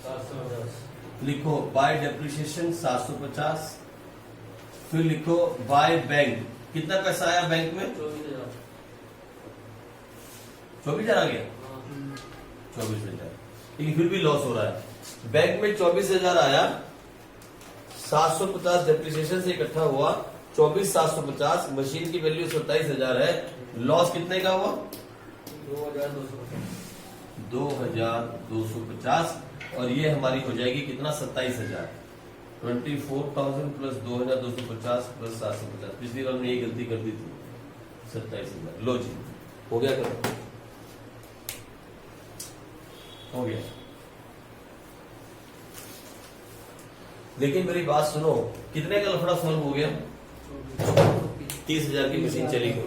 750। लिखो बाय डेप्रिसिएशन 750 फिर लिखो बाय बैंक, कितना पैसा आया बैंक में? 24,000 आ गया, 24,000, लेकिन फिर भी लॉस हो रहा है। बैंक में 24,000 आया, 750 डेप्रिसिएशन से इकट्ठा हुआ, 24,750, मशीन की वैल्यू 27,000 है, लॉस कितने का हुआ? 2,250, और ये हमारी हो जाएगी कितना? 27,000। 24,000 प्लस 2,250 प्लस 750, पिछली बार हमने ये गलती कर दी थी, 27,000। लो जी, हो गया, करो, हो गया। लेकिन मेरी बात सुनो, कितने का लफड़ा सॉल्व हो गया? 30,000 की मशीन चली गई।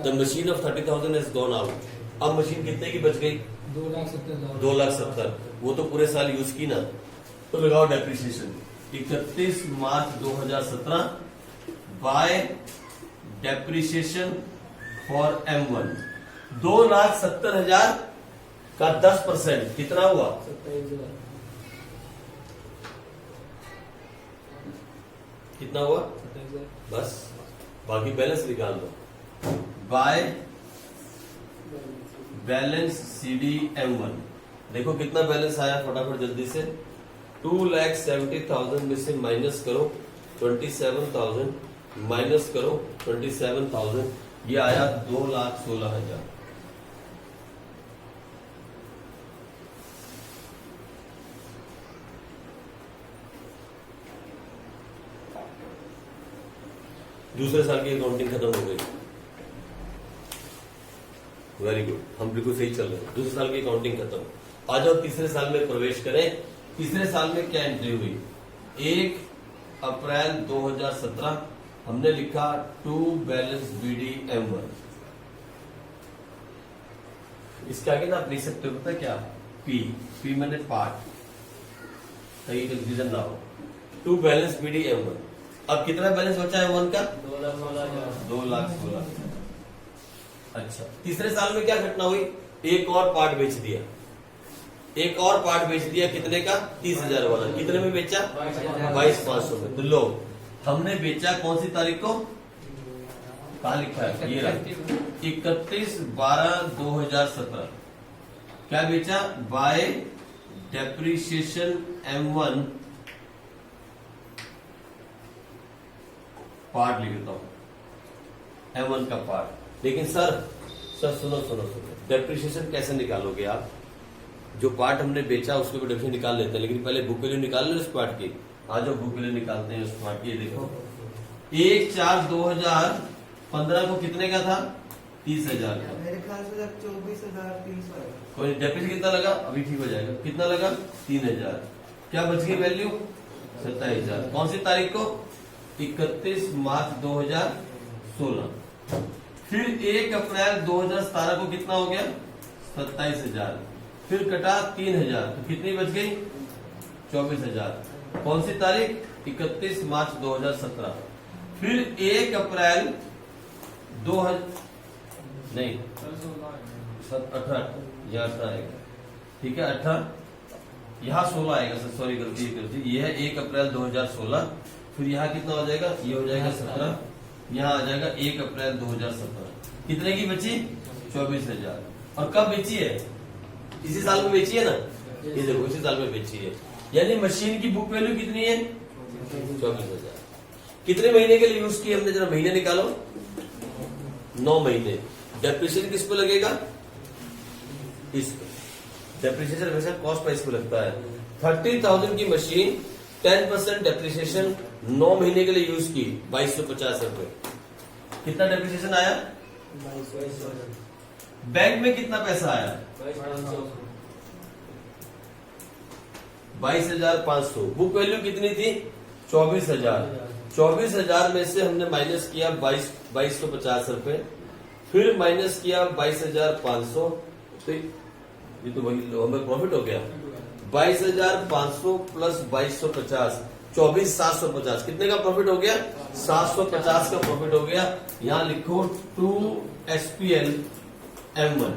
The machine of 30,000 has gone out. अब मशीन कितने की बच गई? 2,70,000। वो तो पूरे साल यूज की ना, तो लगाओ depreciation 31 March 2017 bye depreciation for M1 2,70,000 का 10% कितना हुआ? 27,000। कितना हुआ? 27,000। बस, बाकी बैलेंस निकाल दो। बाय बैलेंस CD M1, देखो कितना बैलेंस आया, फटाफट जल्दी से। 2,70,000 में से माइनस करो 27,000, माइनस करो 27,000, ये आया 2,16,000। दूसरे साल की अकाउंटिंग खत्म हो गई, वेरी गुड, हम बिल्कुल सही चल रहे हैं। दूसरे साल की अकाउंटिंग खत्म, आ जाओ तीसरे साल में प्रवेश करें। तीसरे साल में क्या एंट्री हुई? 1 अप्रैल 2017 हमने लिखा टू बैलेंस BD M1। इसके आगे ना आप लिख सकते हो, पता क्या? P मैंने पार्ट, कहीं कंफ्यूजन ना हो। To balance BD M1। अब कितना बैलेंस बचा है M1 का? 2,16,000। अच्छा, तीसरे साल में क्या घटना हुई? एक और पार्ट बेच दिया, एक और पार्ट बेच दिया, कितने का? 30,000 वाला। कितने में बेचा? 22,500 में। तो लो, हमने बेचा कौन सी तारीख को? कहा लिखा है? ये 31/12/2017। क्या बेचा? बाय डेप्रिसिएशन M1 पार्ट लिख देता हूं, M1 का पार्ट। लेकिन सर सुनो, डेप्रिसिएशन कैसे निकालोगे आप? जो पार्ट हमने बेचा उसके ऊपर डेप्रिसिएशन निकाल लेते हैं, लेकिन पहले बुक वैल्यू निकाल लो उस पार्ट की। आज जो बुक वैल्यू निकालते हैं उस पार्ट की, देखो 1/4/2015 को कितने का था? 30,000 का। मेरे ख्याल से 24,300 है। कोई डेप्रिसिएशन कितना लगा? अभी ठीक हो जाएगा। कितना लगा? 3,000। क्या बच गई वैल्यू? 27,000। कौन सी तारीख को? 31 मार्च 2016। फिर 1 अप्रैल 2017 को कितना हो गया? 27,000। फिर कटा 3,000, तो कितनी बच गई? 24,000। कौन सी तारीख? 31 मार्च 2017। फिर 1 अप्रैल 2000 नहीं 18, यहाँ 18 आएगा, ठीक है 18, यहाँ 16 आएगा सर, सॉरी गलती ये है 1 अप्रैल 2016। फिर यहाँ कितना हो जाएगा? ये हो जाएगा 17, यहाँ आ जाएगा 1 अप्रैल 2017। कितने की बची? 24,000। और कब बेची है? इसी साल में बेची है ना, ये देखो इसी साल में बेची है। यानी मशीन की बुक वैल्यू कितनी है? 24,000। कितने महीने के लिए यूज की हमने? जरा महीने निकालो। 9 महीने। डेप्रिसिएशन किस पे लगेगा? इस पे। डेप्रिसिएशन वैसे कॉस्ट प्राइस पे लगता है। 30,000 की मशीन 10% डेप्रिसिएशन 9 महीने के लिए यूज की, 2,250 रुपए। कितना डेप्रिसिएशन आया? 22,000। बैंक में कितना पैसा आया? 22,500। बुक वैल्यू कितनी थी? 24,000। 24,000 में से हमने माइनस किया 2,250 रुपए, फिर माइनस किया 22,500, तो ये तो वही हमें प्रॉफिट हो गया। 22,500 प्लस 2,250, 24,750। कितने का प्रॉफिट हो गया? 750 का प्रॉफिट हो गया। यहां लिखो 2 SPL M1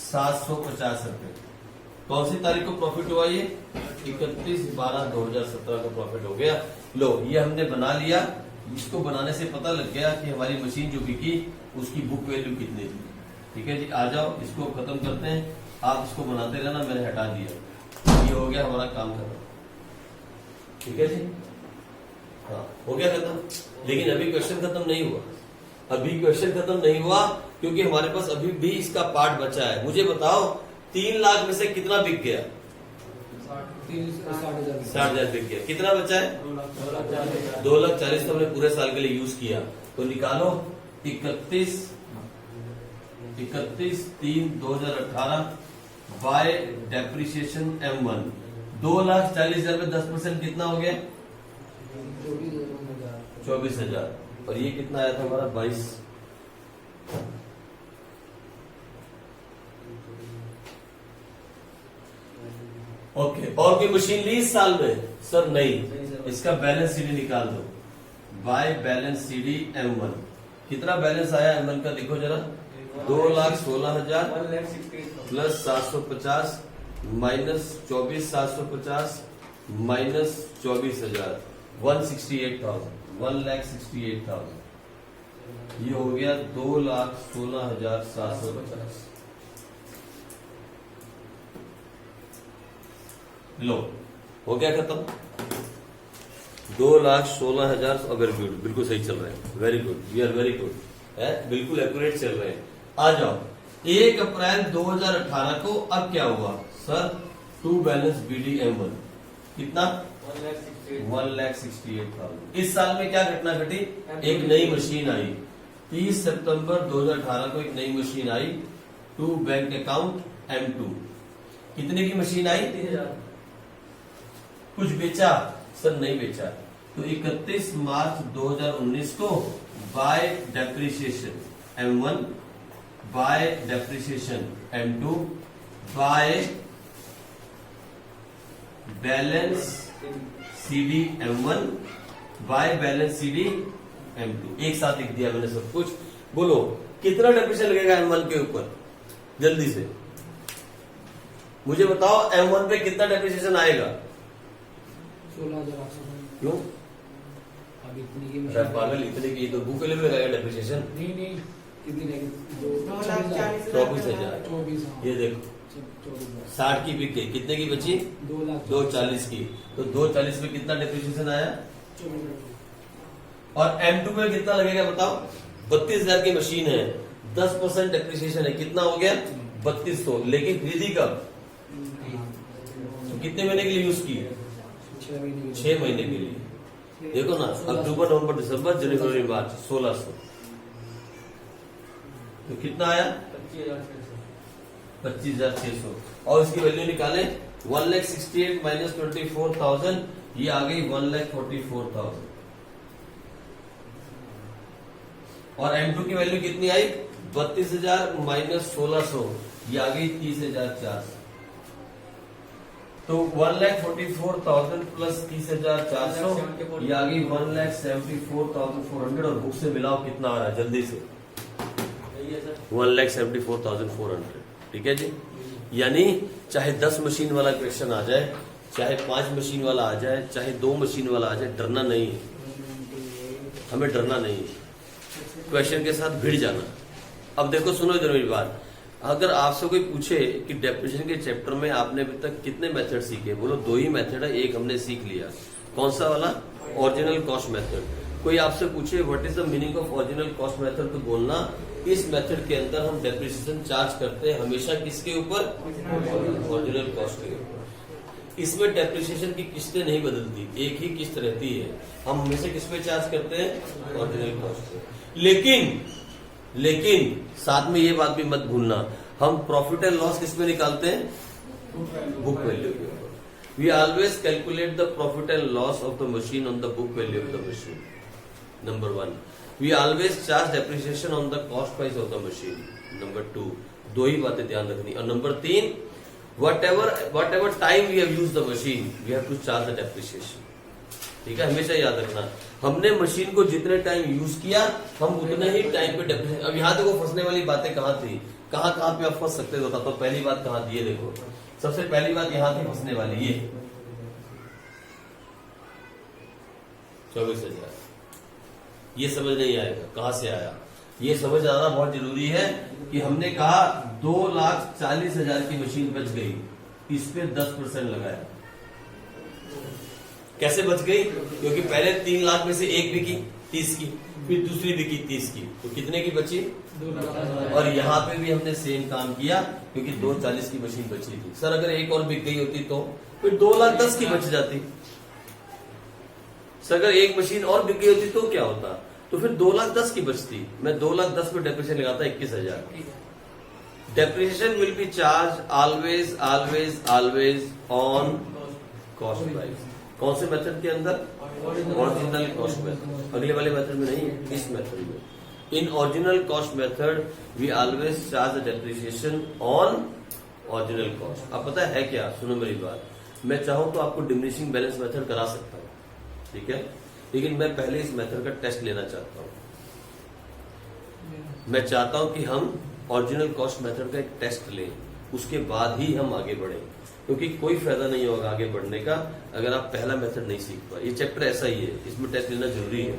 750 रुपए। कौन सी तारीख को प्रॉफिट हुआ? ये 31/12/2017 का प्रॉफिट हो गया। लो ये हमने बना लिया। इसको बनाने से पता लग गया कि हमारी मशीन जो बिकी उसकी बुक वैल्यू कितनी थी। ठीक है जी, आ जाओ इसको खत्म करते हैं। आप इसको बनाते रहना, मैंने हटा दिया। ये हो गया हमारा काम खत्म। ठीक है जी, हाँ हो गया खत्म। लेकिन अभी क्वेश्चन खत्म नहीं हुआ। अभी क्वेश्चन खत्म नहीं हुआ क्योंकि हमारे पास अभी भी इसका पार्ट बचा है। मुझे बताओ 3 लाख में से कितना बिक गया? 60,000 बिक गया। कितना बचा है? 2,40,000 तो हमने पूरे साल के लिए यूज किया। तो निकालो 31/3/2018 बाय डेप्रिसिएशन M1। 2,40,000 में 10% कितना हो गया? 24,000। और ये कितना आया था हमारा? 22। ओके, और कोई मशीन ली इस साल में? सर नहीं। इसका बैलेंस सीडी निकाल दो। बाय बैलेंस सीडी M1 कितना बैलेंस आया M1 का? देखो जरा, 2,16,000 प्लस 750 माइनस 24,750 माइनस 24,000 168,000 1,68,000। ये हो गया 2,16,750। लो हो गया खत्म। 2,16,000। वेरी गुड, बिल्कुल सही चल रहे हैं। Very good, we are very good है, बिल्कुल एक्यूरेट चल रहे हैं। आ जाओ 1 अप्रैल 2018 को अब क्या हुआ? Sir to balance BD M1 कितना? 1,68,000। इस साल में क्या घटना घटी? एक नई मशीन आई। 30 सितंबर 2018 को एक नई मशीन आई। To bank account M2। कितने की मशीन आई? 30,000। कुछ बेचा? सर नहीं बेचा। तो 31 मार्च 2019 को bye depreciation M1 by depreciation M2 by balance CD M1 by balance CD M2 एक साथ लिख दिया मैंने सब कुछ। बोलो कितना डेप्रिसिएशन लगेगा M1 के ऊपर? जल्दी से मुझे बताओ M1 पे कितना डेप्रिसिएशन आएगा? 16,000। क्यों? अब इतनी की अरे पागल, इतने की तो बुक लेवल लगाएगा डेप्रिसिएशन। नहीं कितनी रहेगी? 2,40,000 24,000। 24। ये देखो 24,000। 60 की बिक गई, कितने की बची? 2,40 की। तो 2,40 में कितना डेप्रिसिएशन आया? 24,000। और M2 में कितना लगेगा बताओ? 32,000 की मशीन है, 10% डेप्रिसिएशन है, कितना हो गया? 3,200। लेकिन खरीदी कब? तो कितने महीने के लिए यूज की? 6 महीने के लिए। देखो ना, अक्टूबर नवंबर दिसंबर जनवरी फरवरी मार्च 1,600। तो कितना आया? 25,600। और इसकी वैल्यू निकाले 1,68,000 माइनस 24,000, ये आ गई 1,44,000। और M2 की वैल्यू कितनी आई? 32,000 माइनस 1,600, ये आ गई 30,400। तो 1,44,000 प्लस 30,400, ये आ गई 1,74,400। और बुक से मिलाओ कितना आ रहा है जल्दी से? 1,74,400। ठीक है जी। यानी चाहे 10 मशीन वाला क्वेश्चन आ जाए, चाहे 5 मशीन वाला आ जाए, चाहे 2 मशीन वाला आ जाए, डरना नहीं है। हमें डरना नहीं है, क्वेश्चन के साथ भिड़ जाना। अब देखो सुनो इधर मेरी बात। अगर आपसे कोई पूछे कि डेप्रिसिएशन के चैप्टर में आपने अभी तक कितने मेथड सीखे? बोलो 2 ही मेथड है, एक हमने सीख लिया। कौन सा वाला? Original cost method. कोई आपसे पूछे what is the meaning of original cost method, तो बोलना इस मेथड के अंदर हम डेप्रिसिएशन चार्ज करते हैं हमेशा किसके ऊपर? ओरिजिनल कॉस्ट के ऊपर। इसमें डेप्रिसिएशन की किस्तें नहीं बदलती, एक ही किस्त रहती है। हम हमेशा किस पे चार्ज करते हैं? ओरिजिनल कॉस्ट पे। लेकिन साथ में ये बात भी मत भूलना, हम प्रॉफिट एंड लॉस किस पे निकालते हैं? बुक वैल्यू के ऊपर। We always calculate the profit and loss of the machine on the book value of the machine. Number 1, we always charge depreciation on the cost price of the machine. Number 2, 2 ही बातें ध्यान रखनी। और number 3, whatever time we have used the machine we have to charge the depreciation. ठीक है, हमेशा याद रखना, हमने मशीन को जितने टाइम यूज किया हम उतने ही टाइम पे डेप्रिसिएशन। अब यहाँ देखो फंसने वाली बातें कहाँ थी, कहाँ पे आप फंस सकते हो। तो पहली बात कहाँ थी? ये देखो, सबसे पहली बात यहाँ थी फंसने वाली। 24,000। ये समझ नहीं आएगा कहां से आया, ये समझ आना बहुत जरूरी है कि हमने कहा 2,40,000 की मशीन बच गई, इस पे 10% लगाया। कैसे बच गई? क्योंकि पहले 3 लाख में से एक बिकी 30 की, फिर दूसरी बिकी 30 की, तो कितने की बची? 2 लाख। और यहाँ पे भी हमने सेम काम किया क्योंकि 2,40,000 की मशीन बची थी। सर अगर एक और बिक गई होती तो फिर 2,10,000 की बच जाती। सर अगर एक मशीन और बिक गई होती तो क्या होता? तो फिर 2,10,000 की बचती। मैं 2,10,000 पे डेप्रिसिएशन लगाता 21,000। Depreciation will be charge always always always on cost price. कौन से मेथड के अंदर? Original cost method. अगले वाले मेथड में नहीं, इस मेथड में। In original cost method we always charge the depreciation on original cost. अब पता है क्या, सुनो मेरी बात, मैं चाहूं तो आपको डिमिनिशिंग बैलेंस मेथड करा सकता हूं, ठीक है, लेकिन मैं पहले इस मेथड का टेस्ट लेना चाहता हूं। मैं चाहता हूं कि हम ओरिजिनल कॉस्ट मेथड का एक टेस्ट लें, उसके बाद ही हम आगे बढ़े, क्योंकि कोई फायदा नहीं होगा आगे बढ़ने का अगर आप पहला मेथड नहीं सीख पाए। ये चैप्टर ऐसा ही है, इसमें टेस्ट लेना जरूरी है,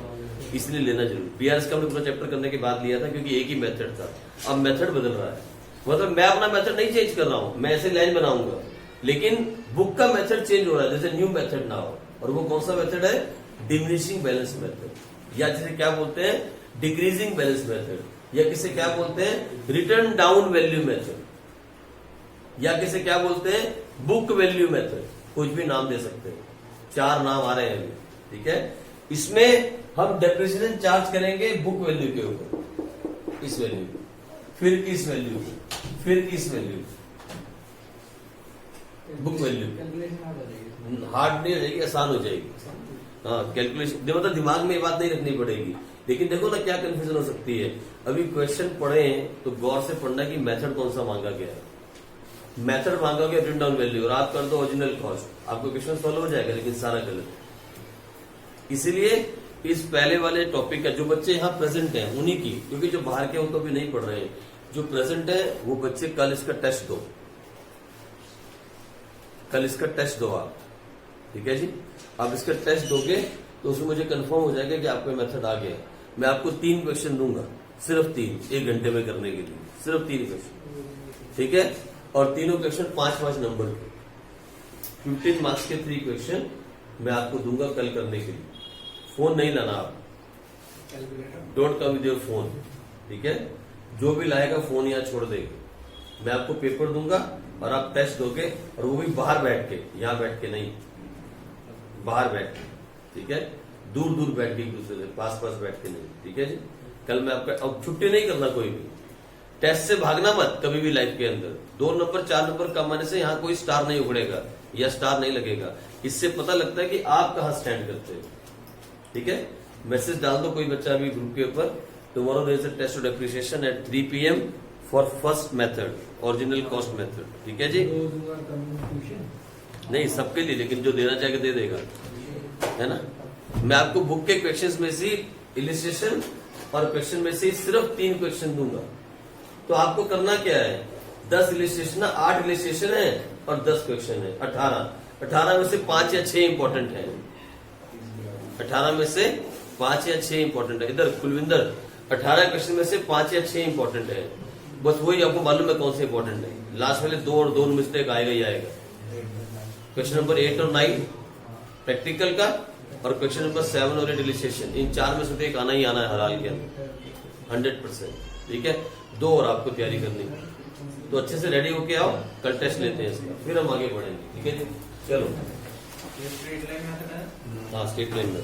इसलिए लेना जरूरी। बीआरएस का हमने पूरा चैप्टर करने के बाद लिया था क्योंकि एक ही मेथड था। अब मेथड बदल रहा है, मतलब मैं अपना मेथड नहीं चेंज कर रहा हूं, मैं ऐसे लाइन बनाऊंगा, लेकिन बुक का मेथड चेंज हो रहा है, जैसे न्यू मेथड ना हो। और वो कौन सा मेथड है? डिमिनिशिंग बैलेंस मेथड, या जिसे क्या बोलते हैं डिक्रीजिंग बैलेंस मेथड, या किसे क्या बोलते हैं रिटर्न डाउन वैल्यू मेथड, या किसे क्या बोलते हैं बुक वैल्यू मेथड। कुछ भी नाम दे सकते हैं, 4 नाम आ रहे हैं अभी, ठीक है। इसमें हम डेप्रिसिएशन चार्ज करेंगे बुक वैल्यू के ऊपर, इस वैल्यू, फिर इस वैल्यू, फिर इस value, book value. Calculation hard हो जाएगी। हार्ड नहीं हो जाएगी, आसान हो जाएगी। हाँ कैलकुलेशन, मतलब दिमाग में ये बात नहीं रखनी पड़ेगी। लेकिन देखो ना क्या कंफ्यूजन हो सकती है। अभी क्वेश्चन पढ़े तो गौर से पढ़ना कि मेथड कौन सा मांगा गया है। मेथड मांगा गया रिटर्न डाउन वैल्यू और आप कर दो ओरिजिनल कॉस्ट, आपको क्वेश्चन सॉल्व हो जाएगा, लेकिन सारा गलत। इसीलिए इस पहले वाले टॉपिक का जो बच्चे यहाँ प्रेजेंट हैं उन्हीं की, क्योंकि जो बाहर के वो तो भी नहीं पढ़ रहे हैं, जो प्रेजेंट है वो बच्चे कल इसका टेस्ट दो, कल इसका टेस्ट दो आप, ठीक है जी। आप इसका टेस्ट दोगे तो उसमें मुझे कंफर्म हो जाएगा कि आपका मेथड आ गया। मैं आपको 3 क्वेश्चन दूंगा, सिर्फ 3, 1 घंटे में करने के लिए, सिर्फ 3 क्वेश्चन, ठीक है। और तीनों क्वेश्चन 5-5 नंबर के, 15 मार्क्स के 3 क्वेश्चन मैं आपको दूंगा कल करने के लिए। फोन नहीं लाना आप, don't come with your phone, ठीक है। जो भी लाएगा फोन यहाँ छोड़ देगा। मैं आपको पेपर दूंगा और आप टेस्ट दोगे, और वो भी बाहर बैठ के, यहाँ बैठ के नहीं, बाहर बैठ के, ठीक है, दूर दूर बैठ के, एक दूसरे से पास पास बैठ के नहीं, ठीक है जी। कल मैं आपका, अब छुट्टी नहीं करना कोई भी, टेस्ट से भागना मत कभी भी लाइफ के अंदर। 2 नंबर 4 नंबर कम आने से यहाँ कोई स्टार नहीं उगड़ेगा या स्टार नहीं लगेगा। इससे पता लगता है कि आप कहाँ स्टैंड करते हो, ठीक है। मैसेज डाल दो कोई बच्चा अभी ग्रुप के ऊपर, tomorrow there is a test of depreciation at 3 PM for first method, original cost method, ठीक है जी। नहीं सबके लिए, लेकिन जो देना चाहेगा दे देगा, है ना। मैं आपको बुक के क्वेश्चंस में से इलिस्ट्रेशन और क्वेश्चन में से सिर्फ 3 क्वेश्चन दूंगा। तो आपको करना क्या है, 10 इलिस्ट्रेशन, 8 इलिस्ट्रेशन है और 10 क्वेश्चन है, 18 में से 5 या 6 इंपॉर्टेंट है, 18 में से 5 या 6 इंपॉर्टेंट है। इधर कुलविंदर, 18 क्वेश्चन में से 5 या 6 इंपॉर्टेंट है, बस वही आपको मालूम है कौन से इंपॉर्टेंट है। लास्ट वाले 2 और 2 मिस्टेक आएगा ही आएगा। क्वेश्चन नंबर 8 और 9 प्रैक्टिकल का, और क्वेश्चन नंबर 7 और 8 इलिस्ट्रेशन, इन 4 में से तो एक आना ही आना है हर हाल के अंदर, 100%, ठीक है। 2 और आपको तैयारी करनी है, तो अच्छे से रेडी होके आओ, कल टेस्ट लेते हैं इसका, फिर हम आगे बढ़ेंगे, ठीक है जी। चलो, स्ट्रेट लाइन में आता है। हाँ स्ट्रेट लाइन में।